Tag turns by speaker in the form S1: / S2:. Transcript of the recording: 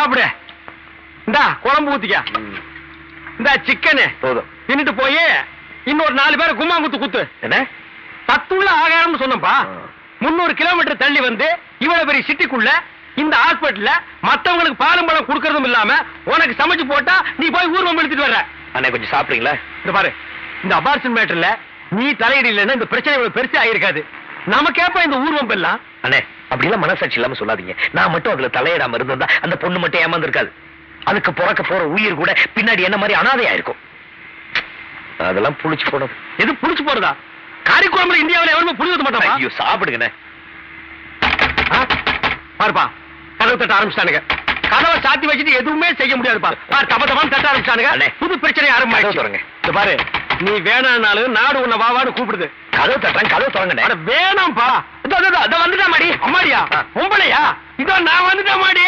S1: சாப்பிடு. இந்தா குழம்பு ஊத்திக்க. இந்த சிக்கனு
S2: போதும்.
S1: தின்னுட்டு போய் இன்னொரு 4 பேரை கும்மாங்குத்து குத்து.
S2: என்ன
S1: சத்துள்ள ஆகாரம்னு சொன்னப்பா. 300 கிலோமீட்டர் தள்ளி வந்து இவ்வளவு பெரிய சிட்டிக்குள்ள இந்த ஹாஸ்பிட்டல்ல மத்தவங்களுக்கு பாலும் பழம் கொடுக்கறதும் இல்லாம உனக்கு சமைச்சு போட்டா நீ போய் ஊர்வம் எடுத்துட்டு வர்ற.
S2: அண்ணே கொஞ்சம் சாப்பிடுறீங்களா?
S1: இந்த பாரு, இந்த அபார்ஷன் மேட்டர்ல நீ தலையிடலன்னா இந்த பிரச்சனை இவ்வளவு பெருசா ஆயிருக்காது. நமக்கேப்ப இந்த ஊர்வம் எல்லாம்.
S2: அண்ணே அப்படிலாம் மனசாட்சி இல்லாம சொல்லாதீங்க. நான் மட்டும் அதுல தலையிடாம இருந்திருந்தா அந்த பொண்ணு மட்டும் ஏமாந்துருக்காது. அதுக்கு பிறக்க போற உயிர் கூட பின்னாடி என்ன மாதிரி அனாதையா இருக்கும். அதெல்லாம் புளிச்சு போடும்.
S1: எது புளிச்சு போறதா? காரிக்குழம்புல இந்தியாவில் எவருமே புளி ஊத்த மாட்டான்.
S2: ஐயோ சாப்பிடுங்கண்ணே.
S1: பாருப்பா, கதவு தட்ட ஆரம்பிச்சிட்டானுங்க. கதவை சாத்தி வச்சுட்டு எதுவுமே செய்ய முடியாதுப்பா. தப்ப தட்ட ஆரம்பிச்சானுங்க. புது பிரச்சனை ஆரம்பிச்சு. இந்த பாரு, நீ வேணானாலும் நாடு உன்னை வாவான்னு கூப்பிடுது.
S2: கதவு தட்டுறேன், கதவு தொடங்க.
S1: வேணாம்ப்பா. வந்துட்டா மாடி. அம்மாடியா பொம்பளையா? இதோ நான் வந்துட்டேன் மாடி.